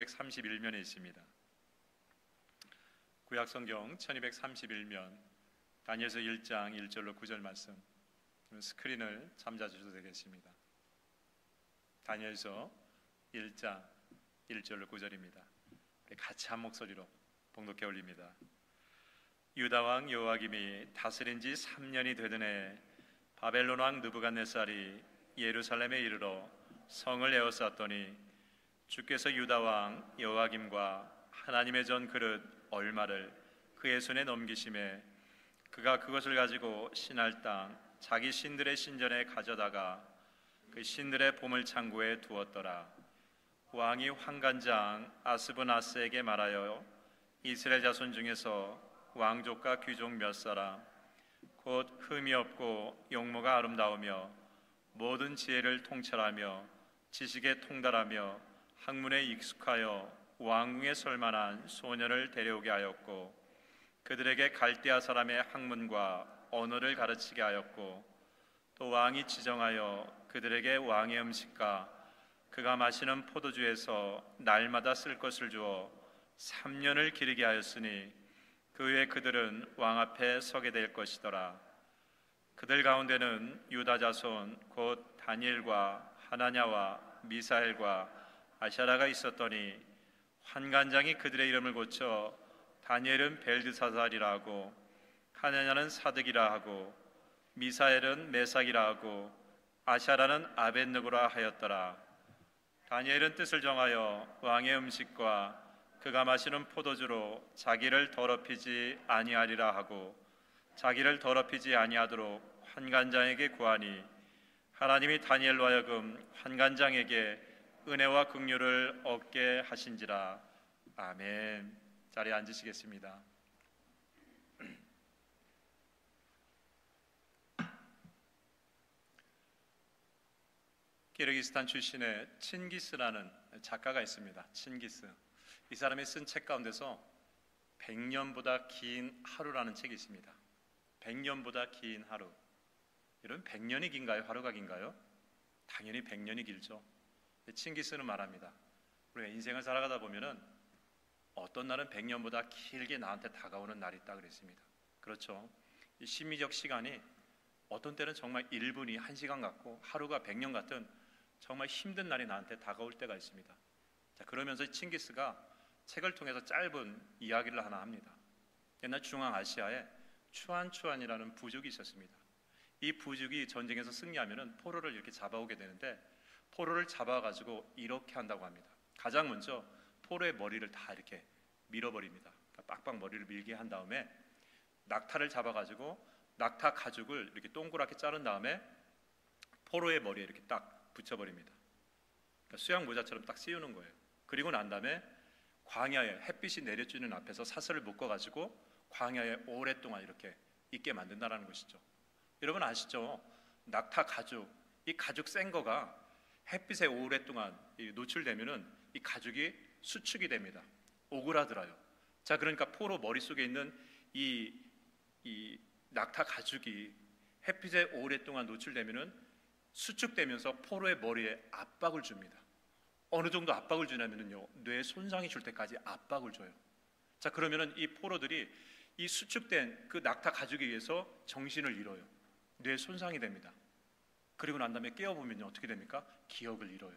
1231면에 있습니다. 구약성경 1231면 다니엘서 1장 1절로 9절 말씀, 스크린을 잠자주셔도 되겠습니다. 다니엘서 1장 1절로 9절입니다. 같이 한 목소리로 봉독해 올립니다. 유다 왕 여호와김이 다스린 지 3년이 되던 해 바벨론 왕 느부갓네살이 예루살렘에 이르러 성을 에워쌌더니 주께서 유다 왕 여호와김과 하나님의 전 그릇 얼마를 그의 손에 넘기심에 그가 그것을 가지고 신할 땅 자기 신들의 신전에 가져다가 그 신들의 보물 창고에 두었더라. 왕이 환관장 아스브나스에게 말하여 이스라엘 자손 중에서 왕족과 귀족 몇 사람 곧 흠이 없고 용모가 아름다우며 모든 지혜를 통찰하며 지식에 통달하며 학문에 익숙하여 왕궁에 설만한 소년을 데려오게 하였고 그들에게 갈대아 사람의 학문과 언어를 가르치게 하였고 또 왕이 지정하여 그들에게 왕의 음식과 그가 마시는 포도주에서 날마다 쓸 것을 주어 3년을 기르게 하였으니 그 후에 그들은 왕 앞에 서게 될 것이더라. 그들 가운데는 유다 자손 곧 다니엘과 하나냐와 미사엘과 아샤라가 있었더니 환관장이 그들의 이름을 고쳐 다니엘은 벨드사살이라 하고 하나냐는 사득이라 하고 미사엘은 메삭이라 하고 아샤라는 아벳느고라 하였더라. 다니엘은 뜻을 정하여 왕의 음식과 그가 마시는 포도주로 자기를 더럽히지 아니하리라 하고 자기를 더럽히지 아니하도록 환관장에게 구하니 하나님이 다니엘로 하여금 환관장에게 은혜와 긍휼을 얻게 하신지라. 아멘. 자리에 앉으시겠습니다. 키르기스탄 출신의 친기스라는 작가가 있습니다. 친기스. 이 사람이 쓴 책 가운데서 100년보다 긴 하루라는 책이 있습니다. 100년보다 긴 하루. 여러분 100년이 긴가요? 하루가 긴가요? 당연히 100년이 길죠. 친기스는 말합니다. 우리가 인생을 살아가다 보면은 어떤 날은 100년보다 길게 나한테 다가오는 날이 있다 그랬습니다. 그렇죠. 이 심리적 시간이 어떤 때는 정말 1분이 1시간 같고 하루가 100년 같은 정말 힘든 날이 나한테 다가올 때가 있습니다. 자, 그러면서 칭기스가 책을 통해서 짧은 이야기를 하나 합니다. 옛날 중앙아시아에 추안추안이라는 부족이 있었습니다. 이 부족이 전쟁에서 승리하면은 포로를 이렇게 잡아오게 되는데 포로를 잡아가지고 이렇게 한다고 합니다. 가장 먼저 포로의 머리를 다 이렇게 밀어버립니다. 그러니까 빡빡 머리를 밀게 한 다음에 낙타를 잡아가지고 낙타 가죽을 이렇게 동그랗게 자른 다음에 포로의 머리에 이렇게 딱 붙여버립니다. 그러니까 수양 모자처럼 딱 씌우는 거예요. 그리고 난 다음에 광야에 햇빛이 내려주는 앞에서 사슬을 묶어가지고 광야에 오랫동안 이렇게 있게 만든다는 것이죠. 여러분 아시죠? 낙타 가죽, 이 가죽 센 거가 햇빛에 오랫동안 노출되면은 이 가죽이 수축이 됩니다. 오그라들어요. 자, 그러니까 포로 머릿속에 있는 이 낙타 가죽이 햇빛에 오랫동안 노출되면은 수축되면서 포로의 머리에 압박을 줍니다. 어느 정도 압박을 주냐면요, 뇌 손상이 줄 때까지 압박을 줘요. 자, 그러면은 이 포로들이 이 수축된 그 낙타 가죽에 의해서 정신을 잃어요. 뇌 손상이 됩니다. 그리고 난 다음에 깨어보면요, 어떻게 됩니까? 기억을 잃어요.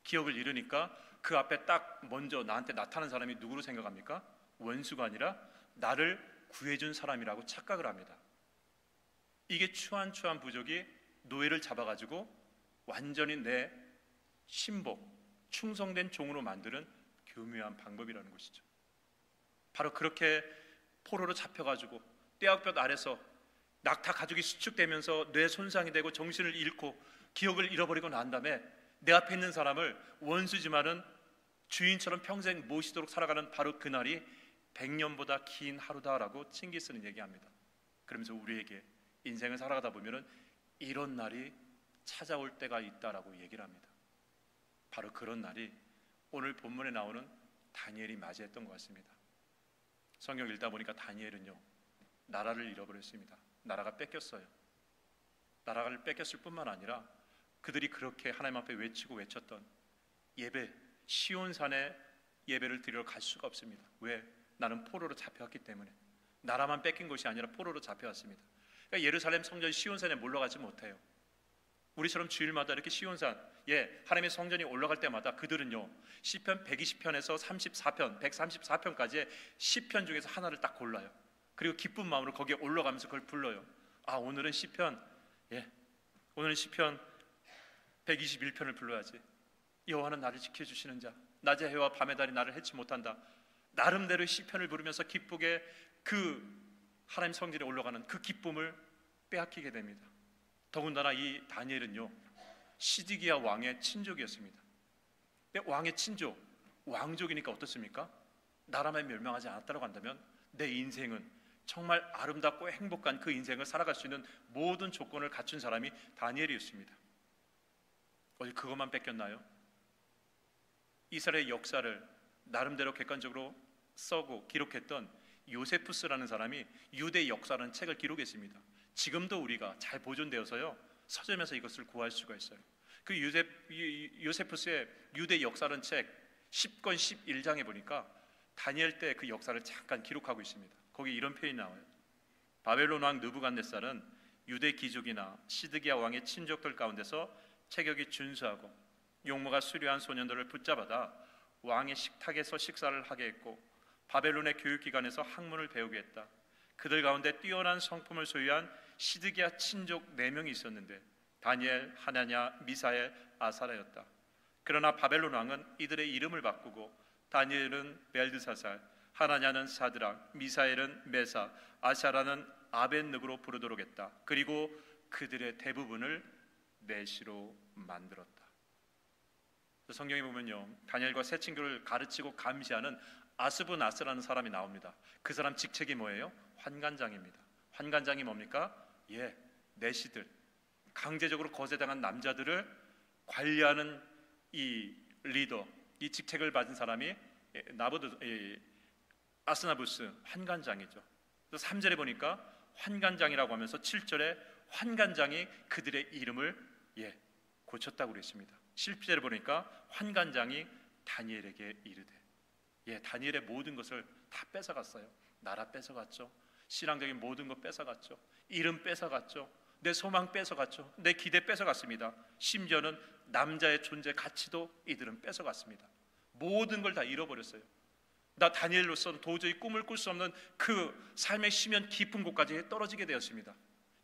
기억을 잃으니까 그 앞에 딱 먼저 나한테 나타난 사람이 누구로 생각합니까? 원수가 아니라 나를 구해준 사람이라고 착각을 합니다. 이게 추한 부족이 노예를 잡아가지고 완전히 내 신복, 충성된 종으로 만드는 교묘한 방법이라는 것이죠. 바로 그렇게 포로로 잡혀가지고 떼약볕 아래서 낙타 가죽이 수축되면서 뇌 손상이 되고 정신을 잃고 기억을 잃어버리고 난 다음에 내 앞에 있는 사람을 원수지만은 주인처럼 평생 모시도록 살아가는 바로 그날이 100년보다 긴 하루다라고 칭기스는 얘기합니다. 그러면서 우리에게 인생을 살아가다 보면은 이런 날이 찾아올 때가 있다라고 얘기를 합니다. 바로 그런 날이 오늘 본문에 나오는 다니엘이 맞이했던 것 같습니다. 성경 읽다 보니까 다니엘은요, 나라를 잃어버렸습니다. 나라가 뺏겼어요. 나라를 뺏겼을 뿐만 아니라 그들이 그렇게 하나님 앞에 외치고 외쳤던 예배, 시온산의 예배를 드리러 갈 수가 없습니다. 왜? 나는 포로로 잡혀왔기 때문에. 나라만 뺏긴 것이 아니라 포로로 잡혀왔습니다. 그러니까 예루살렘 성전 시온산에 몰러가지 못해요. 우리처럼 주일마다 이렇게 시온산, 하나님의 성전이 올라갈 때마다 그들은요, 시편 120편에서 34편, 134편까지의 시편 중에서 하나를 딱 골라요. 그리고 기쁜 마음으로 거기에 올라가면서 그걸 불러요. 오늘은 시편 121편을 불러야지. 여호와는 나를 지켜주시는 자, 낮의 해와 밤의 달이 나를 해치 못한다. 나름대로 시편을 부르면서 기쁘게 그 하나님 성전에 올라가는 그 기쁨을 빼앗기게 됩니다. 더군다나 이 다니엘은요, 시드기야 왕의 친족이었습니다. 근데 왕의 친족, 왕족이니까 어떻습니까? 나라만 멸망하지 않았다고 한다면 내 인생은 정말 아름답고 행복한 그 인생을 살아갈 수 있는 모든 조건을 갖춘 사람이 다니엘이었습니다. 어디 그것만 뺏겼나요? 이스라엘의 역사를 나름대로 객관적으로 써고 기록했던 요세푸스라는 사람이 유대 역사라는 책을 기록했습니다. 지금도 우리가 잘 보존되어서요, 서점에서 이것을 구할 수가 있어요. 그 요세푸스의 유대 역사라는 책 10권 11장에 보니까 다니엘 때 그 역사를 잠깐 기록하고 있습니다. 거기 이런 표현이 나와요. 바벨론 왕 느부갓네살은 유대 귀족이나 시드기야 왕의 친족들 가운데서 체격이 준수하고 용모가 수려한 소년들을 붙잡아다 왕의 식탁에서 식사를 하게 했고 바벨론의 교육기관에서 학문을 배우게 했다. 그들 가운데 뛰어난 성품을 소유한 시드기야 친족 4명이 있었는데 다니엘, 하나냐, 미사엘, 아사라였다. 그러나 바벨론 왕은 이들의 이름을 바꾸고 다니엘은 벨드사살, 하나냐는 사드락, 미사엘은 메사, 아샤라는 아벤느고로 부르도록 했다. 그리고 그들의 대부분을 내시로 만들었다. 성경에 보면요, 다니엘과 세 친구를 가르치고 감시하는 아스브나스라는 사람이 나옵니다. 그 사람 직책이 뭐예요? 환관장입니다. 환관장이 뭡니까? 내시들, 강제적으로 거세당한 남자들을 관리하는 이 리더, 이 직책을 받은 사람이 아스나부스 환관장이죠. 그래서 3절에 보니까 환관장이라고 하면서 7절에 환관장이 그들의 이름을 고쳤다고 그랬습니다. 10절에 보니까 환관장이 다니엘에게 이르되, 다니엘의 모든 것을 다 뺏어갔어요. 나라 뺏어갔죠. 신앙적인 모든 것 뺏어갔죠. 이름 뺏어갔죠. 내 소망 뺏어갔죠. 내 기대 뺏어갔습니다. 심지어는 남자의 존재 가치도 이들은 뺏어갔습니다. 모든 걸 다 잃어버렸어요. 나 다니엘로서는 도저히 꿈을 꿀 수 없는 그 삶의 심연 깊은 곳까지 떨어지게 되었습니다.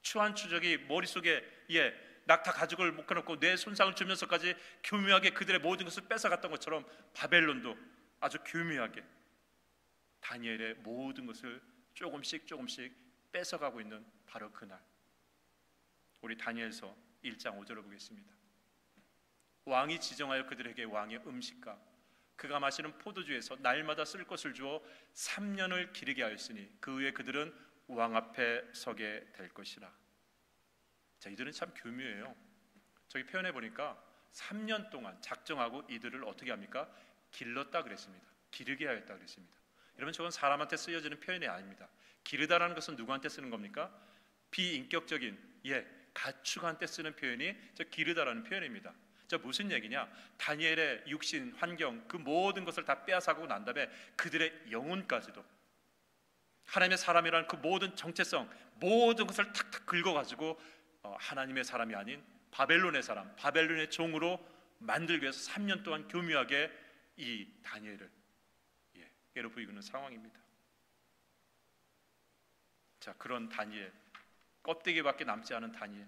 추한 추적이 머릿속에 낙타 가죽을 묶어놓고 뇌 손상을 주면서까지 교묘하게 그들의 모든 것을 뺏어갔던 것처럼 바벨론도 아주 교묘하게 다니엘의 모든 것을 조금씩 뺏어가고 있는 바로 그날, 우리 다니엘서 1장 5절을 보겠습니다. 왕이 지정하여 그들에게 왕의 음식과 그가 마시는 포도주에서 날마다 쓸 것을 주어 3년을 기르게 하였으니 그 후에 그들은 왕 앞에 서게 될 것이라. 자, 이들은 참 교묘해요. 저기 표현해 보니까 3년 동안 작정하고 이들을 어떻게 합니까? 길렀다 그랬습니다. 기르게 하였다 그랬습니다. 여러분, 저건 사람한테 쓰여지는 표현이 아닙니다. 기르다라는 것은 누구한테 쓰는 겁니까? 비인격적인 가축한테 쓰는 표현이 저 기르다라는 표현입니다. 저 무슨 얘기냐? 다니엘의 육신, 환경, 그 모든 것을 다 빼앗아가고 난 다음에 그들의 영혼까지도, 하나님의 사람이라는 그 모든 정체성, 모든 것을 탁탁 긁어가지고 하나님의 사람이 아닌 바벨론의 사람, 바벨론의 종으로 만들기 위해서 3년 동안 교묘하게 이 다니엘을 괴롭히고 있는 상황입니다. 자, 그런 다니엘, 껍데기밖에 남지 않은 다니엘,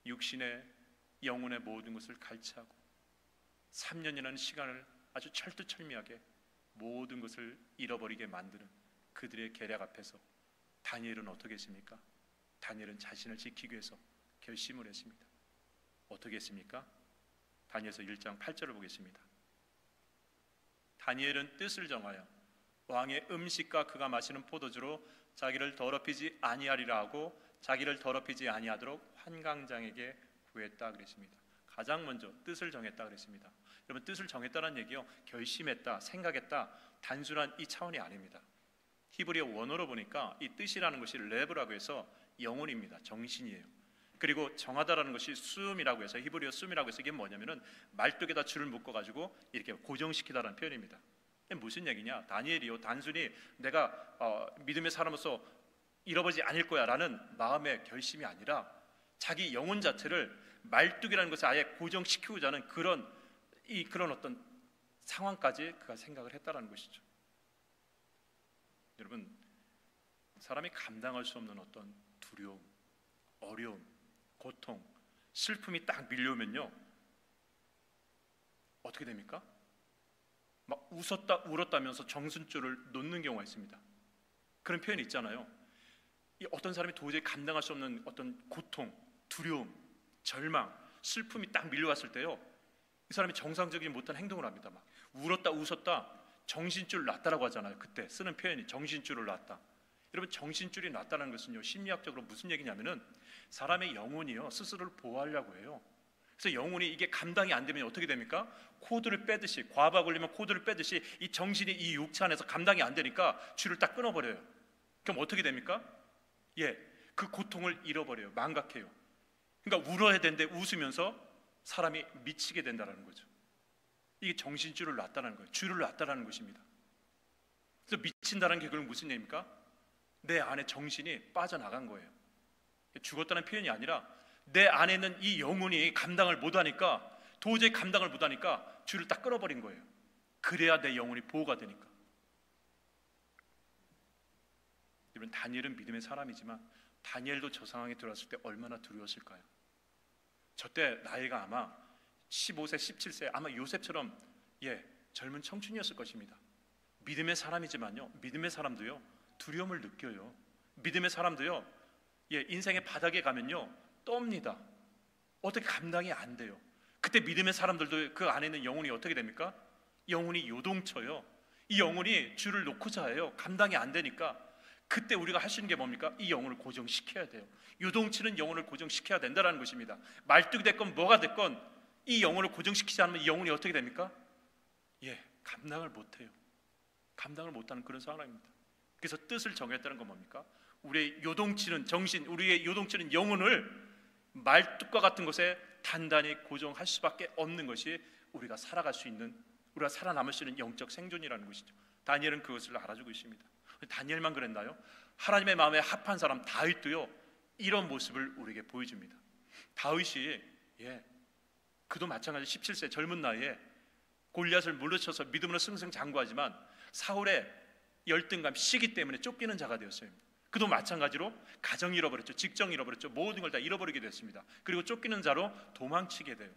육신의 영혼의 모든 것을 갈취하고 3년이라는 시간을 아주 철두철미하게 모든 것을 잃어버리게 만드는 그들의 계략 앞에서 다니엘은 어떻게 했습니까? 다니엘은 자신을 지키기 위해서 결심을 했습니다. 어떻게 했습니까? 다니엘서 1장 8절을 보겠습니다. 다니엘은 뜻을 정하여 왕의 음식과 그가 마시는 포도주로 자기를 더럽히지 아니하리라 하고 자기를 더럽히지 아니하도록 환관장에게 구했다 그랬습니다. 가장 먼저 뜻을 정했다 그랬습니다. 여러분, 뜻을 정했다는 얘기요, 결심했다, 생각했다, 단순한 이 차원이 아닙니다. 히브리어 원어로 보니까 이 뜻이라는 것이 레브라고 해서 영혼입니다. 정신이에요. 그리고 정하다라는 것이 수음이라고 해서, 히브리어 수음이라고 해서 이게 뭐냐면은 말뚝에다 줄을 묶어 가지고 이렇게 고정시키다라는 표현입니다. 이게 무슨 얘기냐? 다니엘이요, 단순히 내가 믿음의 사람으로서 잃어버리지 않을 거야라는 마음의 결심이 아니라 자기 영혼 자체를 말뚝이라는 것을 아예 고정시키고자 하는 그런 어떤 상황까지 그가 생각을 했다라는 것이죠. 여러분, 사람이 감당할 수 없는 어떤 두려움, 어려움, 고통, 슬픔이 딱 밀려오면요, 어떻게 됩니까? 막 웃었다 울었다면서 정신줄을 놓는 경우가 있습니다. 그런 표현이 있잖아요. 이 어떤 사람이 도저히 감당할 수 없는 어떤 고통, 두려움, 절망, 슬픔이 딱 밀려왔을 때요, 이 사람이 정상적이지 못한 행동을 합니다. 막 울었다 웃었다 정신줄 놨다라고 하잖아요. 그때 쓰는 표현이 정신줄을 놨다. 여러분, 정신줄이 놨다는 것은요, 심리학적으로 무슨 얘기냐면은 사람의 영혼이요, 스스로를 보호하려고 해요. 그래서 영혼이 이게 감당이 안 되면 어떻게 됩니까? 코드를 빼듯이, 과부하 걸리면 코드를 빼듯이 이 정신이 이 육체 안에서 감당이 안 되니까 줄을 딱 끊어버려요. 그럼 어떻게 됩니까? 그 고통을 잃어버려요. 망각해요. 그러니까 울어야 되는데 웃으면서 사람이 미치게 된다는 거죠. 이게 정신줄을 놨다는 거예요. 줄을 놨다는 것입니다. 그래서 미친다는 게 그건 무슨 얘기입니까? 내 안에 정신이 빠져나간 거예요. 죽었다는 표현이 아니라 내 안에 있는 이 영혼이 감당을 못하니까, 도저히 감당을 못하니까 줄을 딱 끊어버린 거예요. 그래야 내 영혼이 보호가 되니까. 여러분, 다니엘은 믿음의 사람이지만 다니엘도 저 상황에 들어왔을 때 얼마나 두려웠을까요? 저때 나이가 아마 15세, 17세, 아마 요셉처럼 젊은 청춘이었을 것입니다. 믿음의 사람이지만요, 믿음의 사람도요 두려움을 느껴요. 믿음의 사람도요 인생의 바닥에 가면요 떱니다. 어떻게 감당이 안 돼요. 그때 믿음의 사람들도 그 안에 있는 영혼이 어떻게 됩니까? 영혼이 요동쳐요. 이 영혼이 줄을 놓고자 해요. 감당이 안 되니까. 그때 우리가 할 수 있는 게 뭡니까? 이 영혼을 고정시켜야 돼요. 요동치는 영혼을 고정시켜야 된다는 것입니다. 말뚝이 됐건 뭐가 됐건 이 영혼을 고정시키지 않으면 이 영혼이 어떻게 됩니까? 감당을 못해요. 감당을 못하는 그런 상황입니다. 그래서 뜻을 정했다는 건 뭡니까? 우리의 요동치는 정신, 우리의 요동치는 영혼을 말뚝과 같은 것에 단단히 고정할 수밖에 없는 것이 우리가 살아갈 수 있는, 우리가 살아남을 수 있는 영적 생존이라는 것이죠. 다니엘은 그것을 알아주고 있습니다. 다니엘만 그랬나요? 하나님의 마음에 합한 사람 다윗도요 이런 모습을 우리에게 보여줍니다. 다윗이 그도 마찬가지 17세 젊은 나이에 골리앗을 물리쳐서 믿음으로 승승장구하지만 사울의 열등감, 시기 때문에 쫓기는 자가 되었어요. 그도 마찬가지로 가정 잃어버렸죠. 직장 잃어버렸죠. 모든 걸 다 잃어버리게 됐습니다. 그리고 쫓기는 자로 도망치게 돼요.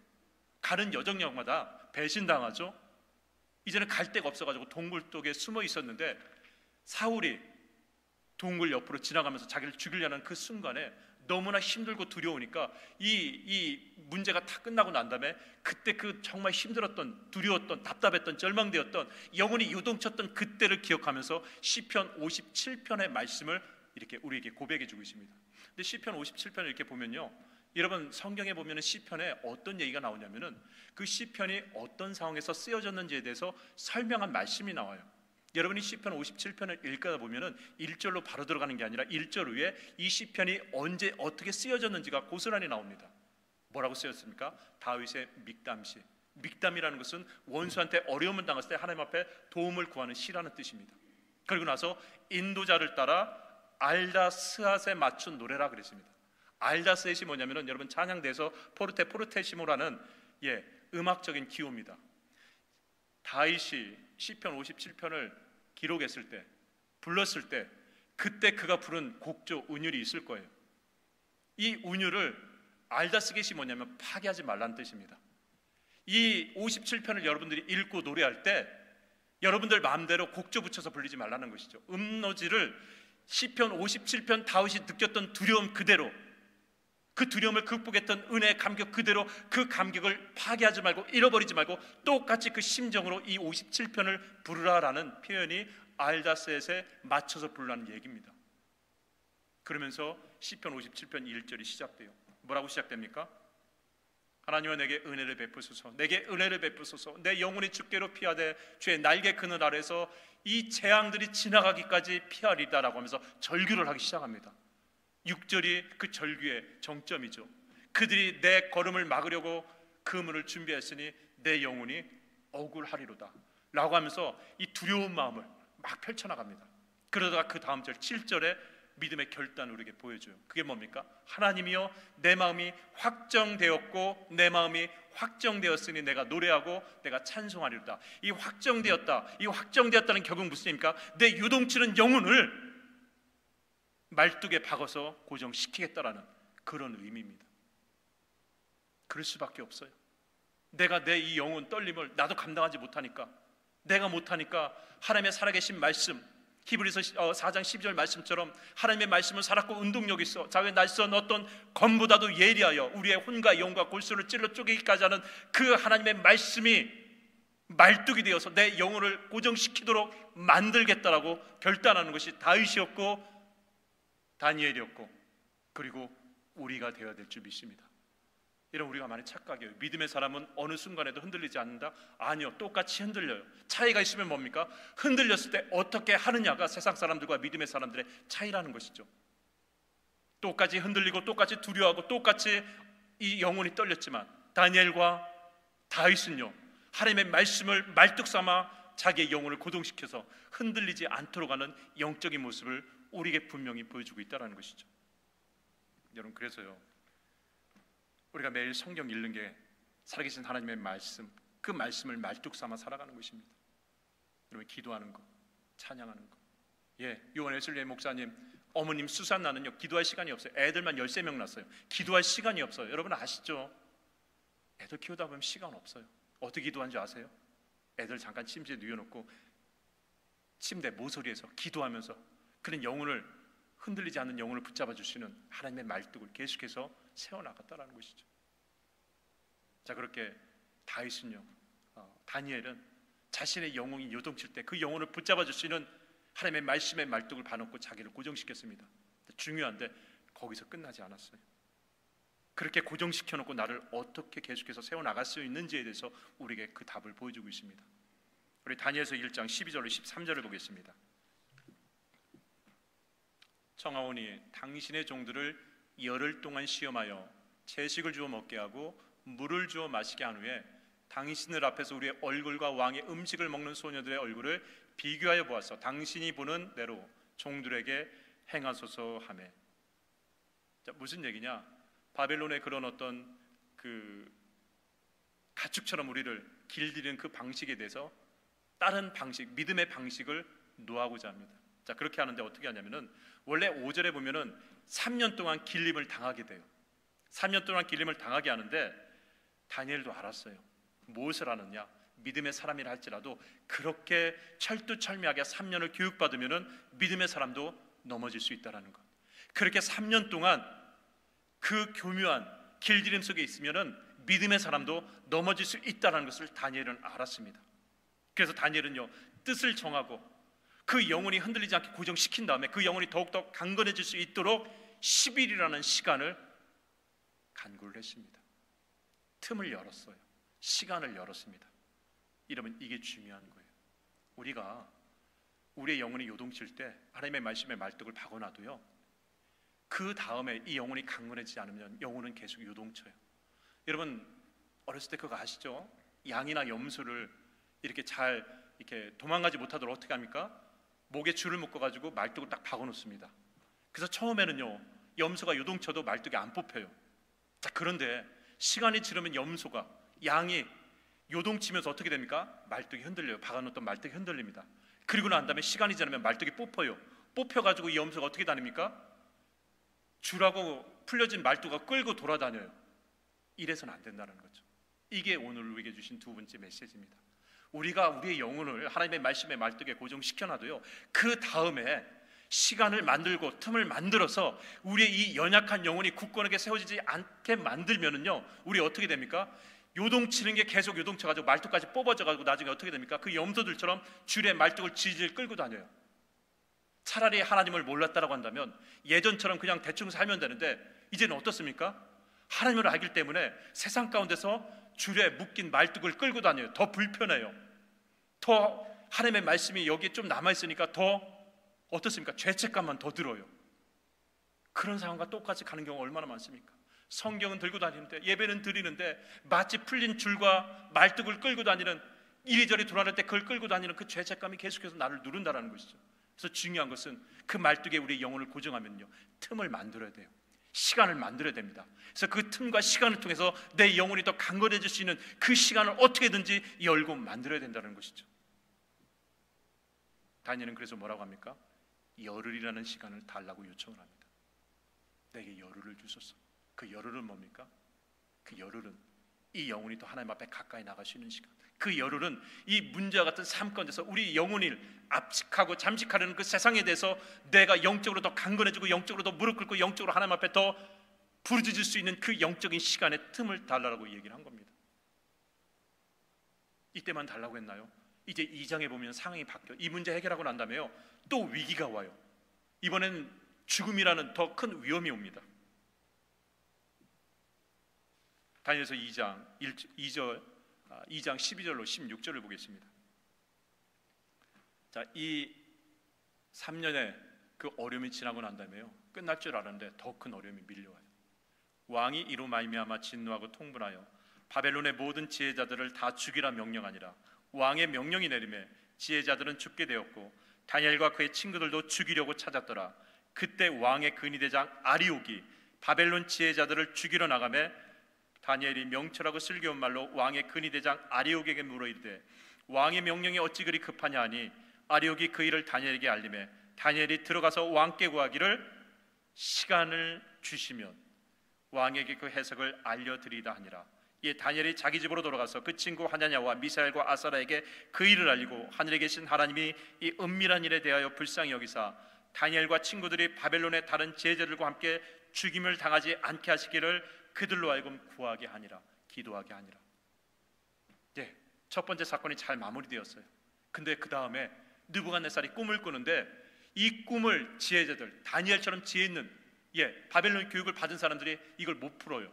가는 여정역마다 배신당하죠. 이제는 갈 데가 없어가지고 동굴 속에 숨어 있었는데 사울이 동굴 옆으로 지나가면서 자기를 죽이려는 그 순간에 너무나 힘들고 두려우니까 이 문제가 다 끝나고 난 다음에 그때 그 정말 힘들었던, 두려웠던, 답답했던, 절망되었던, 영혼이 요동쳤던 그때를 기억하면서 시편 57편의 말씀을 이렇게 우리에게 고백해 주고 있습니다. 근데 시편 57편을 이렇게 보면요, 여러분 성경에 보면은 시편에 어떤 얘기가 나오냐면은 그 시편이 어떤 상황에서 쓰여졌는지에 대해서 설명한 말씀이 나와요. 여러분이 시편 57편을 읽다 보면은 1절로 바로 들어가는 게 아니라 1절 위에 이 시편이 언제 어떻게 쓰여졌는지가 고스란히 나옵니다. 뭐라고 쓰였습니까? 다윗의 믹담시. 믹담이라는 것은 원수한테 어려움을 당했을 때 하나님 앞에 도움을 구하는 시라는 뜻입니다. 그리고 나서 인도자를 따라 알다스앗에 맞춘 노래라 그랬습니다. 알다스앗이 뭐냐면은 여러분 찬양대에서 포르테시모라는 음악적인 기호입니다. 다윗이 시편 57편을 기록했을 때, 불렀을 때 그때 그가 부른 곡조 운율이 있을 거예요. 이 운율을 알다스겟이 뭐냐면 파괴하지 말라는 뜻입니다. 이 57편을 여러분들이 읽고 노래할 때 여러분들 마음대로 곡조 붙여서 부르지 말라는 것이죠. 음노지를 시편 57편 다윗이 느꼈던 두려움 그대로, 그 두려움을 극복했던 은혜의 감격 그대로, 그 감격을 파괴하지 말고 잃어버리지 말고 똑같이 그 심정으로 이 57편을 부르라라는 표현이 알다스겟에 맞춰서 부르라는 얘기입니다. 그러면서 시편 57편 1절이 시작돼요. 뭐라고 시작됩니까? 하나님은 내게 은혜를 베푸소서, 내게 은혜를 베푸소서, 내 영혼이 주께로 피하되 주의 날개 그늘 아래서 이 재앙들이 지나가기까지 피하리다라고 하면서 절규를 하기 시작합니다. 6절이 그 절규의 정점이죠. 그들이 내 걸음을 막으려고 그물을 준비했으니 내 영혼이 억울하리로다 라고 하면서 이 두려운 마음을 막 펼쳐나갑니다. 그러다가 그 다음 절 7절에 믿음의 결단을 우리에게 보여줘요. 그게 뭡니까? 하나님이여 내 마음이 확정되었고 내 마음이 확정되었으니 내가 노래하고 내가 찬송하리로다. 이 확정되었다는 격은 무슨 의미입니까? 내 요동치는 영혼을 말뚝에 박아서 고정시키겠다라는 그런 의미입니다. 그럴 수밖에 없어요. 내가 내 이 영혼 떨림을 나도 감당하지 못하니까, 내가 못하니까 하나님의 살아계신 말씀, 히브리서 4장 12절 말씀처럼 하나님의 말씀은 살았고 운동력이 있어 자기의 날선 어떤 검보다도 예리하여 우리의 혼과 영과 골수를 찔러 쪼개기까지 하는 그 하나님의 말씀이 말뚝이 되어서 내 영혼을 고정시키도록 만들겠다라고 결단하는 것이 다윗이었고 다니엘이었고 그리고 우리가 되어야 될 줄 믿습니다. 이런 우리가 많이 착각해요. 믿음의 사람은 어느 순간에도 흔들리지 않는다? 아니요, 똑같이 흔들려요. 차이가 있으면 뭡니까? 흔들렸을 때 어떻게 하느냐가 세상 사람들과 믿음의 사람들의 차이라는 것이죠. 똑같이 흔들리고 똑같이 두려워하고 똑같이 이 영혼이 떨렸지만 다니엘과 다윗은요, 하나님의 말씀을 말뚝 삼아 자기의 영혼을 고정시켜서 흔들리지 않도록 하는 영적인 모습을 우리에게 분명히 보여주고 있다는 것이죠. 여러분, 그래서요, 우리가 매일 성경 읽는 게 살아계신 하나님의 말씀, 그 말씀을 말뚝 삼아 살아가는 것입니다. 여러분, 기도하는 것, 찬양하는 것. 요한 웨슬리 목사님 어머님 수산나는요 기도할 시간이 없어요. 애들만 13명 낳았어요. 기도할 시간이 없어요. 여러분 아시죠? 애들 키우다 보면 시간 없어요. 어떻게 기도하는 줄 아세요? 애들 잠깐 침대에 누워놓고 침대 모서리에서 기도하면서 그런 영혼을, 흔들리지 않는 영혼을 붙잡아 주시는 하나님의 말뚝을 계속해서 세워나갔다라는 것이죠. 자, 그렇게 다윗은요, 다니엘은 자신의 영혼이 요동칠 때 그 영혼을 붙잡아 주시는 하나님의 말씀의 말뚝을 봐놓고 자기를 고정시켰습니다. 중요한데 거기서 끝나지 않았어요. 그렇게 고정시켜놓고 나를 어떻게 계속해서 세워나갈 수 있는지에 대해서 우리에게 그 답을 보여주고 있습니다. 우리 다니엘서 1장 12절로 13절을 보겠습니다. 청하오니 당신의 종들을 열흘 동안 시험하여 채식을 주어 먹게 하고 물을 주어 마시게 한 후에 당신들 앞에서 우리의 얼굴과 왕의 음식을 먹는 소녀들의 얼굴을 비교하여 보았어. 당신이 보는 대로 종들에게 행하소서 하매. 자, 무슨 얘기냐? 바벨론의 그런 어떤 그 가축처럼 우리를 길들이는 그 방식에 대해서 다른 방식, 믿음의 방식을 노하고자 합니다. 자, 그렇게 하는데 어떻게 하냐면은 원래 5절에 보면은 3년 동안 길림을 당하게 돼요. 3년 동안 길림을 당하게 하는데 다니엘도 알았어요. 무엇을 하느냐? 믿음의 사람이라 할지라도 그렇게 철두철미하게 3년을 교육받으면은 믿음의 사람도 넘어질 수 있다라는 것. 그렇게 3년 동안 그 교묘한 길들임 속에 있으면은 믿음의 사람도 넘어질 수 있다는 것을 다니엘은 알았습니다. 그래서 다니엘은요, 뜻을 정하고 그 영혼이 흔들리지 않게 고정시킨 다음에 그 영혼이 더욱더 강건해질 수 있도록 10일이라는 시간을 간구를 했습니다. 틈을 열었어요. 시간을 열었습니다. 이러면 이게 중요한 거예요. 우리가 우리의 영혼이 요동칠 때 하나님의 말씀에 말뚝을 박아놔도요, 그 다음에 이 영혼이 강건해지지 않으면 영혼은 계속 요동쳐요. 여러분 어렸을 때 그거 아시죠? 양이나 염소를 이렇게 잘 이렇게 도망가지 못하도록 어떻게 합니까? 목에 줄을 묶어가지고 말뚝을 딱 박아놓습니다. 그래서 처음에는요, 염소가 요동쳐도 말뚝이 안 뽑혀요. 자, 그런데 시간이 지르면 염소가, 양이 요동치면서 어떻게 됩니까? 말뚝이 흔들려요. 박아놓던 말뚝이 흔들립니다. 그리고 난 다음에 시간이 지나면 말뚝이 뽑혀요. 뽑혀가지고 이 염소가 어떻게 다닙니까? 줄하고 풀려진 말뚝을 끌고 돌아다녀요. 이래서는 안 된다는 거죠. 이게 오늘 우리에게 주신 두 번째 메시지입니다. 우리가 우리의 영혼을 하나님의 말씀의 말뚝에 고정시켜놔도요, 그 다음에 시간을 만들고 틈을 만들어서 우리의 이 연약한 영혼이 굳건하게 세워지지 않게 만들면은요, 우리 어떻게 됩니까? 요동치는 게 계속 요동쳐가지고 말뚝까지 뽑아져가지고 나중에 어떻게 됩니까? 그 염소들처럼 줄에 말뚝을 질질 끌고 다녀요. 차라리 하나님을 몰랐다라고 한다면 예전처럼 그냥 대충 살면 되는데 이제는 어떻습니까? 하나님을 알기 때문에 세상 가운데서 줄에 묶인 말뚝을 끌고 다녀요. 더 불편해요. 더 하나님의 말씀이 여기에 좀 남아있으니까 더 어떻습니까? 죄책감만 더 들어요. 그런 상황과 똑같이 가는 경우가 얼마나 많습니까? 성경은 들고 다니는데, 예배는 드리는데, 마치 풀린 줄과 말뚝을 끌고 다니는, 이리저리 돌아갈 때 그걸 끌고 다니는 그 죄책감이 계속해서 나를 누른다는 것이죠. 그래서 중요한 것은 그 말뚝에 우리의 영혼을 고정하면요, 틈을 만들어야 돼요. 시간을 만들어야 됩니다. 그래서 그 틈과 시간을 통해서 내 영혼이 더 강건해질 수 있는 그 시간을 어떻게든지 열고 만들어야 된다는 것이죠. 다니엘은 그래서 뭐라고 합니까? 열흘이라는 시간을 달라고 요청을 합니다. 내게 열흘을 주소서. 그 열흘은 뭡니까? 그 열흘은 이 영혼이 또 하나님 앞에 가까이 나갈 수 있는 시간. 그 열흘은 이 문제와 같은 삶 가운데서 우리 영혼을 압식하고 잠식하려는 그 세상에 대해서 내가 영적으로 더 강건해지고 영적으로 더 무릎 꿇고 영적으로 하나님 앞에 더 부르짖을 수 있는 그 영적인 시간의 틈을 달라고 얘기를 한 겁니다. 이때만 달라고 했나요? 이제 2장에 보면 상황이 바뀌어. 이 문제 해결하고 난 다음에요, 또 위기가 와요. 이번엔 죽음이라는 더 큰 위험이 옵니다. 다니엘서 2장 12절로 16절을 보겠습니다. 자, 이 3년의 그 어려움이 지나고 난 다음에요, 끝날 줄 알았는데 더 큰 어려움이 밀려와요. 왕이 이로 말미암아 진노하고 통분하여 바벨론의 모든 지혜자들을 다 죽이라 명령하니라. 왕의 명령이 내림에 지혜자들은 죽게 되었고 다니엘과 그의 친구들도 죽이려고 찾았더라. 그때 왕의 근위대장 아리옥이 바벨론 지혜자들을 죽이러 나가매 다니엘이 명철하고 슬기로운 말로 왕의 근위대장 아리옥에게 물어 이르되 왕의 명령이 어찌 그리 급하냐 하니 아리옥이 그 일을 다니엘에게 알림해 다니엘이 들어가서 왕께 구하기를 시간을 주시면 왕에게 그 해석을 알려드리다 하니라. 이에 다니엘이 자기 집으로 돌아가서 그 친구 하냐냐와 미사엘과 아사라에게 그 일을 알리고 하늘에 계신 하나님이 이 은밀한 일에 대하여 불쌍히 여기사 다니엘과 친구들이 바벨론의 다른 제자들과 함께 죽임을 당하지 않게 하시기를 그들로 하여금 구하게 하니라. 기도하게 하니라. 네, 첫 번째 사건이 잘 마무리되었어요. 근데 그 다음에 느부갓네살이 꿈을 꾸는데 이 꿈을 지혜자들, 다니엘처럼 지혜 있는 바벨론 교육을 받은 사람들이 이걸 못 풀어요.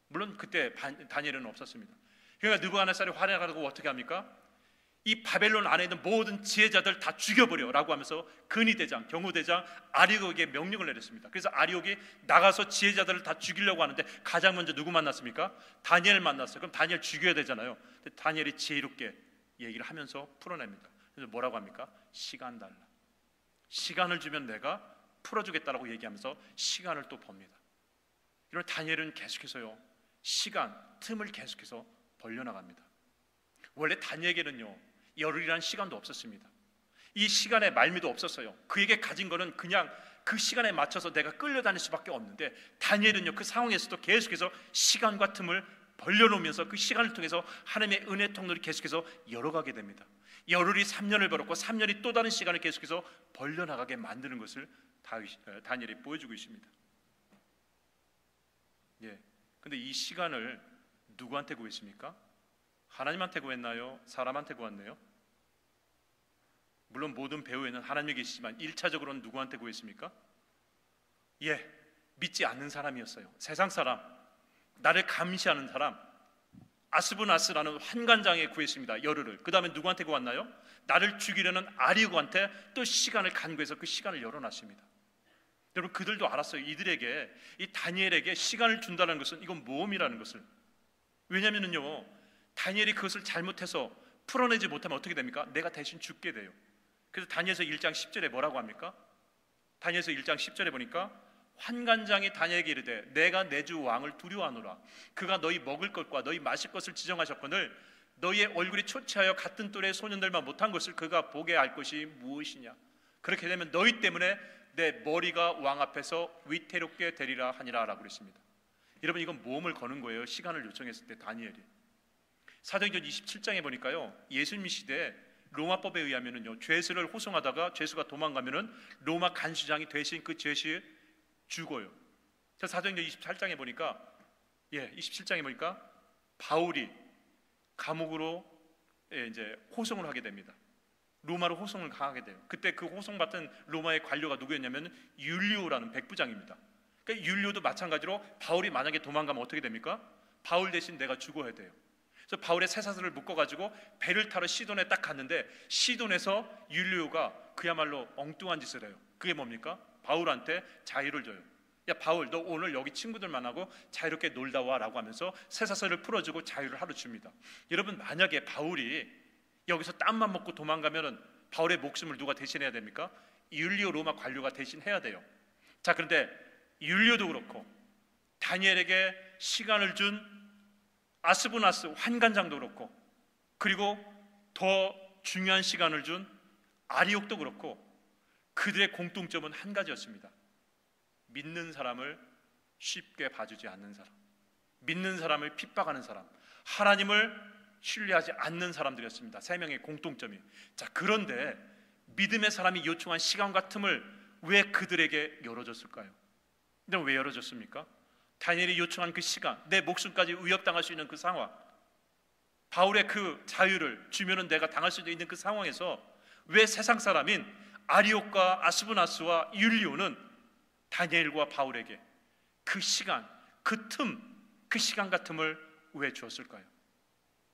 물론 그때 다니엘은 없었습니다. 그러니까 느부갓네살이 활약하고 어떻게 합니까? 이 바벨론 안에 있는 모든 지혜자들 다 죽여버려라고 하면서 근위대장, 경호대장 아리옥에게 명령을 내렸습니다. 그래서 아리옥이 나가서 지혜자들을 다 죽이려고 하는데 가장 먼저 누구 만났습니까? 다니엘 만났어요. 그럼 다니엘 죽여야 되잖아요. 근데 다니엘이 지혜롭게 얘기를 하면서 풀어냅니다. 그래서 뭐라고 합니까? 시간 달라. 시간을 주면 내가 풀어주겠다라고 얘기하면서 시간을 또 봅니다. 이런 다니엘은 계속해서요, 시간, 틈을 계속해서 벌려나갑니다. 원래 다니엘에게는요, 열흘이라는 시간도 없었습니다. 이 시간에 말미도 없었어요. 그에게 가진 거는 그냥 그 시간에 맞춰서 내가 끌려다닐 수밖에 없는데 다니엘은요, 그 상황에서도 계속해서 시간과 틈을 벌려놓으면서 그 시간을 통해서 하나님의 은혜 통로를 계속해서 열어가게 됩니다. 열흘이 3년을 벌었고 3년이 또 다른 시간을 계속해서 벌려나가게 만드는 것을 다니엘이 보여주고 있습니다. 근데 이 시간을 누구한테 구했습니까? 하나님한테 구했나요? 사람한테 구했나요? 물론 모든 배후에는 하나님이 계시지만 1차적으로는 누구한테 구했습니까? 믿지 않는 사람이었어요. 세상 사람, 나를 감시하는 사람, 아스분아스라는 환관장에 구했습니다. 열흘을. 그 다음에 누구한테 구했나요? 나를 죽이려는 아리옥한테 또 시간을 간구해서 그 시간을 열어놨습니다. 여러분, 그들도 알았어요. 이들에게, 이 다니엘에게 시간을 준다는 것은 이건 모험이라는 것을. 왜냐하면요, 다니엘이 그것을 잘못해서 풀어내지 못하면 어떻게 됩니까? 내가 대신 죽게 돼요. 그래서 다니엘서 1장 10절에 뭐라고 합니까? 다니엘서 1장 10절에 보니까 환관장이 다니엘에게 이르되 내가 내 주 왕을 두려워하노라. 그가 너희 먹을 것과 너희 마실 것을 지정하셨거늘 너희의 얼굴이 초췌하여 같은 또래의 소년들만 못한 것을 그가 보게 할 것이 무엇이냐. 그렇게 되면 너희 때문에 내 머리가 왕 앞에서 위태롭게 되리라 하니라 라고 그랬습니다. 여러분, 이건 모험을 거는 거예요. 시간을 요청했을 때 다니엘이. 사도행전 27장에 보니까요, 예수님 시대에 로마법에 의하면은요, 죄수를 호송하다가 죄수가 도망가면은 로마 간수장이 대신 그 죄수에 죽어요. 사도행전 27장에 보니까 27장에 보니까 바울이 감옥으로 이제 호송을 하게 됩니다. 로마로 호송을 가게 돼요. 그때 그 호송받은 로마의 관료가 누구였냐면 율리오라는 백부장입니다. 그러니까 율리오도 마찬가지로 바울이 만약에 도망가면 어떻게 됩니까? 바울 대신 내가 죽어야 돼요. 그래서 바울의 쇠사슬을 묶어가지고 배를 타러 시돈에 딱 갔는데 시돈에서 율리오가 그야말로 엉뚱한 짓을 해요. 그게 뭡니까? 바울한테 자유를 줘요. 야 바울, 너 오늘 여기 친구들 만나고 자유롭게 놀다 와 라고 하면서 쇠사슬을 풀어주고 자유를 하루 줍니다. 여러분, 만약에 바울이 여기서 땀만 먹고 도망가면은 바울의 목숨을 누가 대신해야 됩니까? 율리오 로마 관료가 대신해야 돼요. 자, 그런데 율리오도 그렇고 다니엘에게 시간을 준 아스부나스 환관장도 그렇고, 그리고 더 중요한 시간을 준 아리옥도 그렇고, 그들의 공통점은 한 가지였습니다. 믿는 사람을 쉽게 봐주지 않는 사람, 믿는 사람을 핍박하는 사람, 하나님을 신뢰하지 않는 사람들이었습니다. 세 명의 공통점이. 자, 그런데 믿음의 사람이 요청한 시간과 틈을 왜 그들에게 열어줬을까요? 근데 왜 열어줬습니까? 다니엘이 요청한 그 시간, 내 목숨까지 위협당할 수 있는 그 상황, 바울의 그 자유를 주면은 내가 당할 수도 있는 그 상황에서 왜 세상 사람인 아리옥과 아스부나스와 율리오는 다니엘과 바울에게 그 시간, 그 틈, 그 시간과 틈을 왜 주었을까요?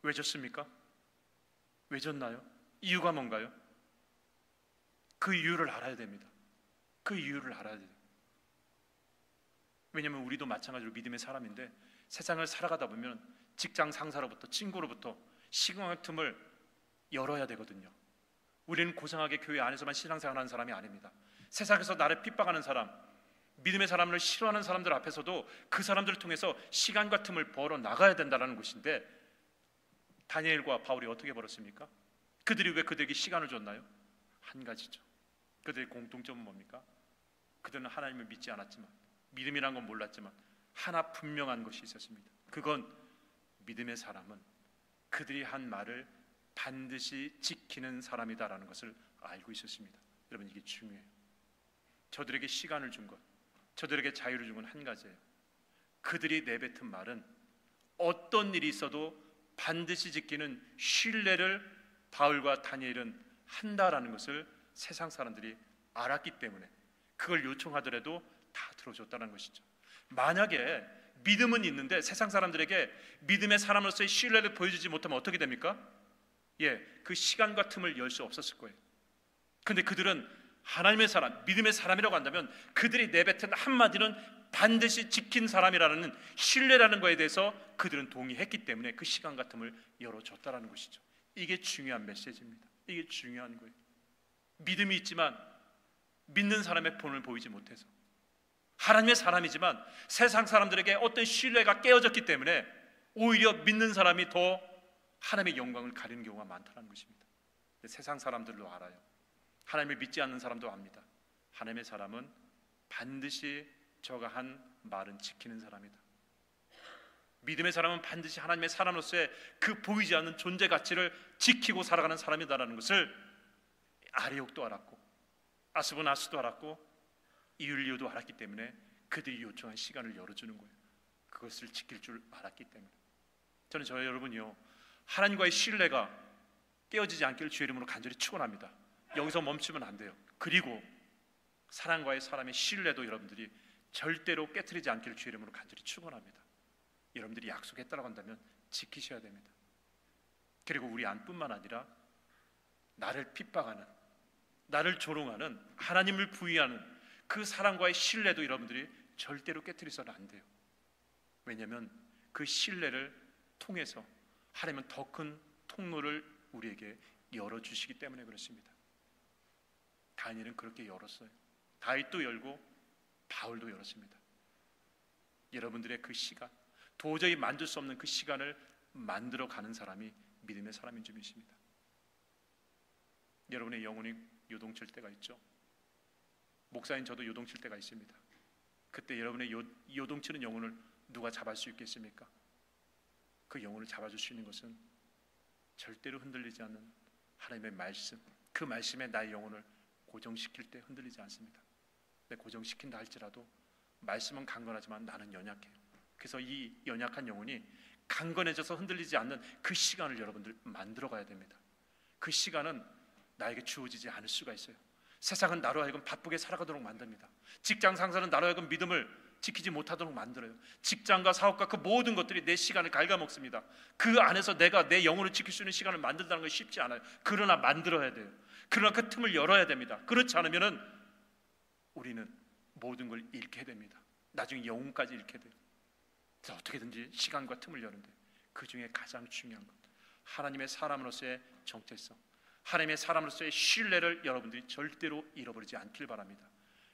왜 줬습니까? 왜 줬나요? 이유가 뭔가요? 그 이유를 알아야 됩니다. 그 이유를 알아야 돼요. 왜냐하면 우리도 마찬가지로 믿음의 사람인데 세상을 살아가다 보면 직장 상사로부터, 친구로부터 시간의 틈을 열어야 되거든요. 우리는 고상하게 교회 안에서만 신앙생활하는 사람이 아닙니다. 세상에서 나를 핍박하는 사람, 믿음의 사람을 싫어하는 사람들 앞에서도 그 사람들을 통해서 시간과 틈을 벌어 나가야 된다는 것인데, 다니엘과 바울이 어떻게 벌었습니까? 그들이 왜 그들에게 시간을 줬나요? 한 가지죠. 그들의 공통점은 뭡니까? 그들은 하나님을 믿지 않았지만, 믿음이란 건 몰랐지만 하나 분명한 것이 있었습니다. 그건 믿음의 사람은 그들이 한 말을 반드시 지키는 사람이다라는 것을 알고 있었습니다. 여러분, 이게 중요해요. 저들에게 시간을 준 것, 저들에게 자유를 준 건 한 가지예요. 그들이 내뱉은 말은 어떤 일이 있어도 반드시 지키는 신뢰를 바울과 다니엘은 한다라는 것을 세상 사람들이 알았기 때문에 그걸 요청하더라도 다 들어줬다는 것이죠. 만약에 믿음은 있는데 세상 사람들에게 믿음의 사람으로서의 신뢰를 보여주지 못하면 어떻게 됩니까? 그 시간과 틈을 열 수 없었을 거예요. 그런데 그들은 하나님의 사람, 믿음의 사람이라고 한다면 그들이 내뱉은 한마디는 반드시 지킨 사람이라는 신뢰라는 것에 대해서 그들은 동의했기 때문에 그 시간과 틈을 열어줬다는 것이죠. 이게 중요한 메시지입니다. 이게 중요한 거예요. 믿음이 있지만 믿는 사람의 본을 보이지 못해서, 하나님의 사람이지만 세상 사람들에게 어떤 신뢰가 깨어졌기 때문에 오히려 믿는 사람이 더 하나님의 영광을 가리는 경우가 많다는 것입니다. 세상 사람들도 알아요. 하나님을 믿지 않는 사람도 압니다. 하나님의 사람은 반드시 저가 한 말은 지키는 사람이다. 믿음의 사람은 반드시 하나님의 사람으로서의 그 보이지 않는 존재 가치를 지키고 살아가는 사람이다라는 것을 아리옥도 알았고 아스부나스도 알았고 이율리오도 알았기 때문에 그들이 요청한 시간을 열어주는 거예요. 그것을 지킬 줄 알았기 때문에. 저는 저희 여러분이요, 하나님과의 신뢰가 깨어지지 않기를 주의 이름으로 간절히 축원합니다. 여기서 멈추면 안 돼요. 그리고 사랑과의 사람의 신뢰도 여러분들이 절대로 깨트리지 않기를 주의 이름으로 간절히 축원합니다. 여러분들이 약속했다고 한다면 지키셔야 됩니다. 그리고 우리 안뿐만 아니라 나를 핍박하는, 나를 조롱하는, 하나님을 부인하는 그 사랑과의 신뢰도 여러분들이 절대로 깨트리서는 안 돼요. 왜냐하면 그 신뢰를 통해서 하나님은 더 큰 통로를 우리에게 열어주시기 때문에 그렇습니다. 다니엘은 그렇게 열었어요. 다윗도 열고 바울도 열었습니다. 여러분들의 그 시간, 도저히 만들 수 없는 그 시간을 만들어가는 사람이 믿음의 사람인 줄 믿습니다. 여러분의 영혼이 요동칠 때가 있죠. 목사인 저도 요동칠 때가 있습니다. 그때 여러분의 요동치는 영혼을 누가 잡을 수 있겠습니까? 그 영혼을 잡아줄 수 있는 것은 절대로 흔들리지 않는 하나님의 말씀, 그 말씀에 나의 영혼을 고정시킬 때 흔들리지 않습니다. 근데 고정시킨다 할지라도 말씀은 강건하지만 나는 연약해요. 그래서 이 연약한 영혼이 강건해져서 흔들리지 않는 그 시간을 여러분들 만들어가야 됩니다. 그 시간은 나에게 주어지지 않을 수가 있어요. 세상은 나로 하여금 바쁘게 살아가도록 만듭니다. 직장 상사는 나로 하여금 믿음을 지키지 못하도록 만들어요. 직장과 사업과 그 모든 것들이 내 시간을 갉아먹습니다. 그 안에서 내가 내 영혼을 지킬 수 있는 시간을 만든다는 건 쉽지 않아요. 그러나 만들어야 돼요. 그러나 그 틈을 열어야 됩니다. 그렇지 않으면 우리는 모든 걸 잃게 됩니다. 나중에 영혼까지 잃게 돼요. 그래서 어떻게든지 시간과 틈을 여는데 그 중에 가장 중요한 것, 하나님의 사람으로서의 정체성, 하나님의 사람으로서의 신뢰를 여러분들이 절대로 잃어버리지 않길 바랍니다.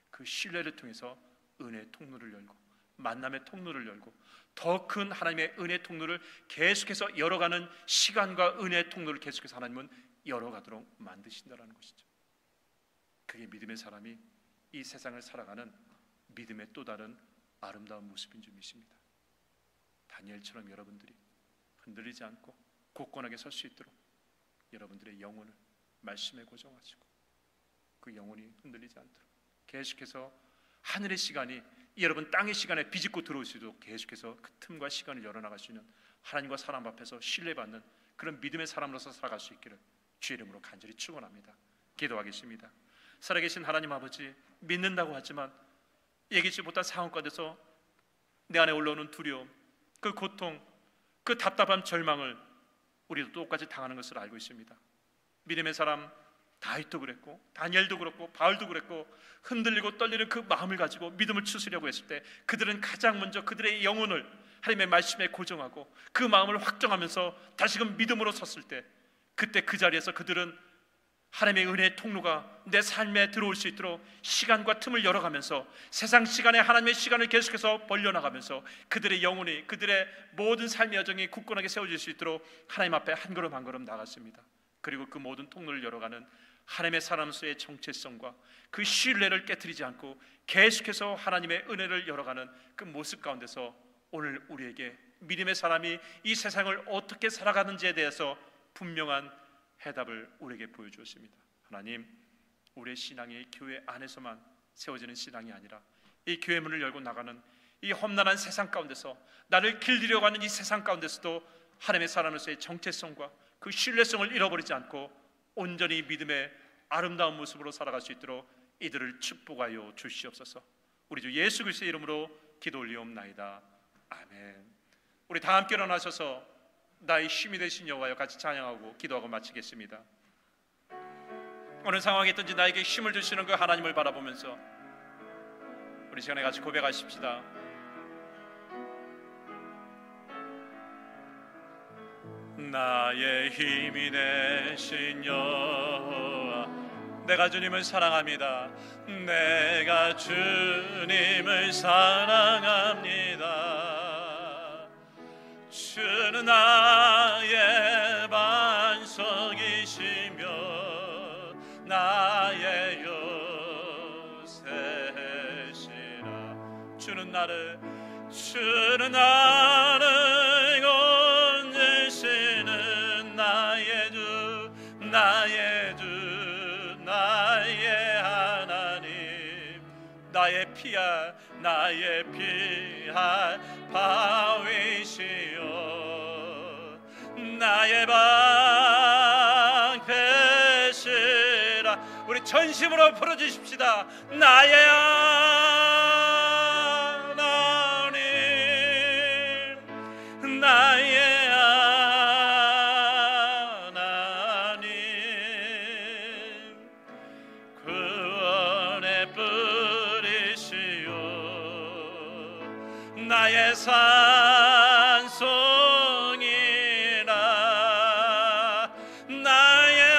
그 신뢰를 통해서 은혜의 통로를 열고 만남의 통로를 열고 더 큰 하나님의 은혜의 통로를 계속해서 열어가는 시간과 은혜의 통로를 계속해서 하나님은 열어가도록 만드신다는 것이죠. 그게 믿음의 사람이 이 세상을 살아가는 믿음의 또 다른 아름다운 모습인 줄 믿습니다. 다니엘처럼 여러분들이 흔들리지 않고 굳건하게 설 수 있도록 여러분들의 영혼을 말씀에 고정하시고 그 영혼이 흔들리지 않도록 계속해서 하늘의 시간이 여러분 땅의 시간에 비집고 들어올 수 있도록 계속해서 그 틈과 시간을 열어나갈 수 있는 하나님과 사람 앞에서 신뢰받는 그런 믿음의 사람으로서 살아갈 수 있기를 주의 이름으로 간절히 축원합니다. 기도하겠습니다. 살아계신 하나님 아버지, 믿는다고 하지만 얘기치 못한 상황 가운데서 내 안에 올라오는 두려움, 그 고통, 그 답답한 절망을 우리도 똑같이 당하는 것을 알고 있습니다. 믿음의 사람 다윗도 그랬고 다니엘도 그렇고 바울도 그랬고 흔들리고 떨리는 그 마음을 가지고 믿음을 추스려고 했을 때 그들은 가장 먼저 그들의 영혼을 하나님의 말씀에 고정하고 그 마음을 확정하면서 다시금 믿음으로 섰을 때 그때 그 자리에서 그들은 하나님의 은혜의 통로가 내 삶에 들어올 수 있도록 시간과 틈을 열어가면서 세상 시간에 하나님의 시간을 계속해서 벌려나가면서 그들의 영혼이 그들의 모든 삶의 여정이 굳건하게 세워질 수 있도록 하나님 앞에 한 걸음 한 걸음 나갔습니다. 그리고 그 모든 통로를 열어가는 하나님의 사람으로서의 정체성과 그 신뢰를 깨트리지 않고 계속해서 하나님의 은혜를 열어가는 그 모습 가운데서 오늘 우리에게 믿음의 사람이 이 세상을 어떻게 살아가는지에 대해서 분명한 해답을 우리에게 보여주었습니다. 하나님, 우리의 신앙이 교회 안에서만 세워지는 신앙이 아니라 이 교회 문을 열고 나가는 이 험난한 세상 가운데서 나를 길들여 가는 이 세상 가운데서도 하나님의 사람으로서의 정체성과 그 신뢰성을 잃어버리지 않고 온전히 믿음의 아름다운 모습으로 살아갈 수 있도록 이들을 축복하여 주시옵소서. 우리 주 예수 그리스도의 이름으로 기도 올리옵나이다. 아멘. 우리 다 함께 일어나셔서 나의 힘이 되신 여호와여 같이 찬양하고 기도하고 마치겠습니다. 어느 상황에 있든지 나에게 힘을 주시는 그 하나님을 바라보면서 우리 시간에 같이 고백하십시다. 나의 힘이 되신 여호와, 내가 주님을 사랑합니다. 내가 주님을 사랑합니다. 주는 나의 반석이시며 나의 요새시라. 주는 나를 건지시는 나의 주, 나의 주, 나의 하나님. 나의 피할 바위시여 나의 방패시라. 우리 전심으로 풀어주십시다. 나의 하나님, 나의 하나님, 구원의 뿌리시여 나의 산송이라. 나의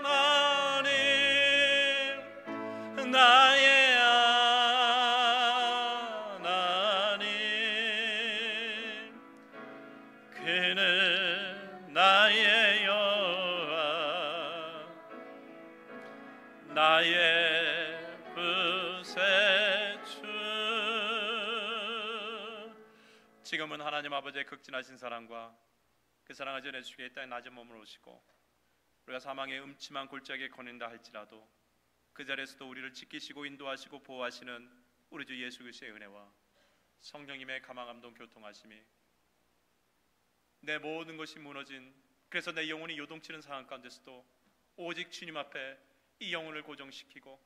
하나님, 나의 하나님, 그는 나의 여호와, 나의 구세주. 지금은 하나님 아버지의 극진하신 사랑과 그 사랑을 전해주시기에 이 땅에 낮은 몸으로 오시고 우리가 사망의 음침한 골짜기에 거닌다 할지라도 그 자리에서도 우리를 지키시고 인도하시고 보호하시는 우리 주 예수 그리스도의 은혜와 성령님의 가망감동 교통하심이 내 모든 것이 무너진, 그래서 내 영혼이 요동치는 상황 가운데서도 오직 주님 앞에 이 영혼을 고정시키고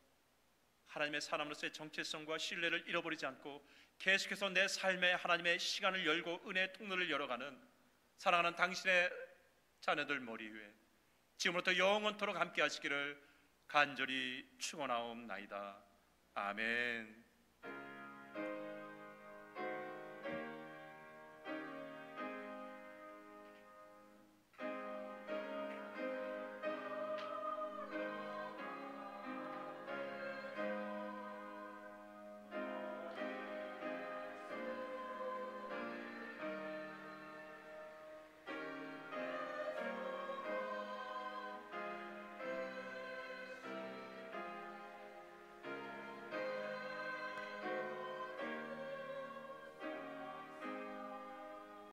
하나님의 사람으로서의 정체성과 신뢰를 잃어버리지 않고 계속해서 내 삶에 하나님의 시간을 열고 은혜의 통로를 열어가는 사랑하는 당신의 자녀들 머리 위에 지금부터 영원토록 함께 하시기를 간절히 축원하옵나이다. 아멘.